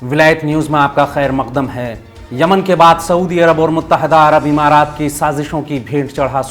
ولایت نیوز میں آپ کا خیر مقدم ہے۔ یمن کے بعد سعودی عرب اور متحدہ عرب امارات کی سازشوں کی بھینٹ چڑھا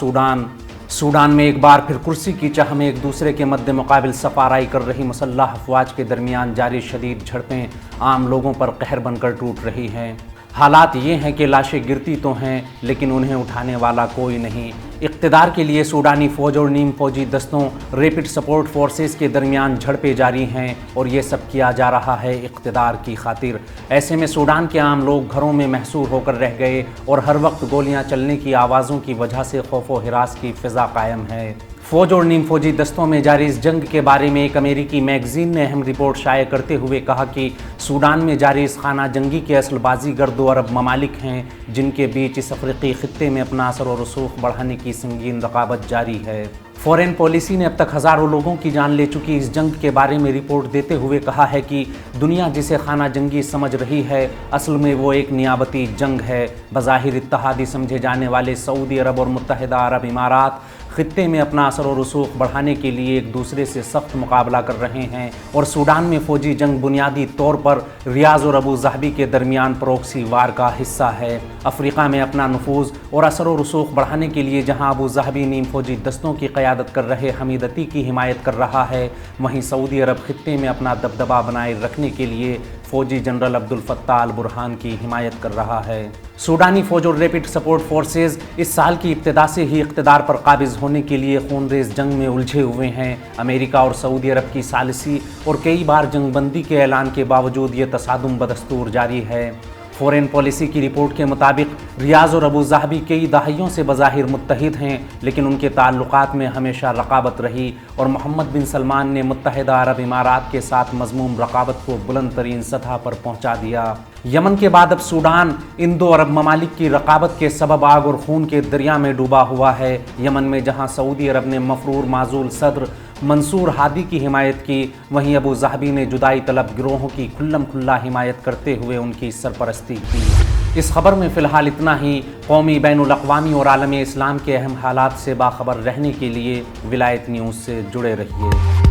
سوڈان میں ایک بار پھر کرسی کی چاہ میں ایک دوسرے کے مد مقابل سف آرائی کر رہی مسلح افواج کے درمیان جاری شدید جھڑپیں عام لوگوں پر قہر بن کر ٹوٹ رہی ہیں۔ حالات یہ ہیں کہ لاشیں گرتی تو ہیں لیکن انہیں اٹھانے والا کوئی نہیں۔ اقتدار کے لیے سوڈانی فوج اور نیم فوجی دستوں ریپڈ سپورٹ فورسز کے درمیان جھڑپیں جاری ہیں اور یہ سب کیا جا رہا ہے اقتدار کی خاطر۔ ایسے میں سوڈان کے عام لوگ گھروں میں محصور ہو کر رہ گئے اور ہر وقت گولیاں چلنے کی آوازوں کی وجہ سے خوف و ہراس کی فضا قائم ہے۔ فوج اور نیم فوجی دستوں میں جاری اس جنگ کے بارے میں ایک امریکی میگزین نے اہم رپورٹ شائع کرتے ہوئے کہا کہ سوڈان میں جاری اس خانہ جنگی کے اصل بازیگر دو عرب ممالک ہیں جن کے بیچ اس افریقی خطے میں اپنا اثر و رسوخ بڑھانے کی سنگین رقابت جاری ہے۔ فورن پالیسی نے اب تک ہزاروں لوگوں کی جان لے چکی اس جنگ کے بارے میں رپورٹ دیتے ہوئے کہا ہے کہ دنیا جسے خانہ جنگی سمجھ رہی ہے اصل میں وہ ایک نیابتی جنگ ہے۔ بظاہر اتحادی سمجھے جانے والے سعودی عرب اور متحدہ عرب امارات خطے میں اپنا اثر و رسوخ بڑھانے کے لیے ایک دوسرے سے سخت مقابلہ کر رہے ہیں اور سوڈان میں فوجی جنگ بنیادی طور پر ریاض اور ابو ظہبی کے درمیان پروکسی وار کا حصہ ہے۔ افریقہ میں اپنا نفوذ اور اثر و رسوخ بڑھانے کے لیے جہاں ابو ظہبی نیم فوجی دستوں کی قیادت کر رہے حمیدتی کی حمایت کر رہا ہے، وہیں سعودی عرب خطے میں اپنا دبدبہ بنائے رکھنے کے لیے فوجی جنرل عبد الفتاح البرہان کی حمایت کر رہا ہے۔ سوڈانی فوج اور ریپڈ سپورٹ فورسز اس سال کی ابتدا سے ہی اقتدار پر قابض ہونے کے لیے خونریز جنگ میں الجھے ہوئے ہیں۔ امریکہ اور سعودی عرب کی ثالثی اور کئی بار جنگ بندی کے اعلان کے باوجود یہ تصادم بدستور جاری ہے۔ فورن پالیسی کی رپورٹ کے مطابق ریاض اور ابو ظہبی کئی دہائیوں سے بظاہر متحد ہیں لیکن ان کے تعلقات میں ہمیشہ رقابت رہی اور محمد بن سلمان نے متحدہ عرب امارات کے ساتھ مذموم رقابت کو بلند ترین سطح پر پہنچا دیا۔ یمن کے بعد اب سوڈان ان دو عرب ممالک کی رقابت کے سبب آگ اور خون کے دریا میں ڈوبا ہوا ہے۔ یمن میں جہاں سعودی عرب نے مفرور معزول صدر منصور ہادی کی حمایت کی، وہیں ابو ظہبی نے جدائی طلب گروہوں کی کھلم کھلا حمایت کرتے ہوئے ان کی سرپرستی کی۔ اس خبر میں فی الحال اتنا ہی۔ قومی، بین الاقوامی اور عالم اسلام کے اہم حالات سے باخبر رہنے کے لیے ولایت نیوز سے جڑے رہیے۔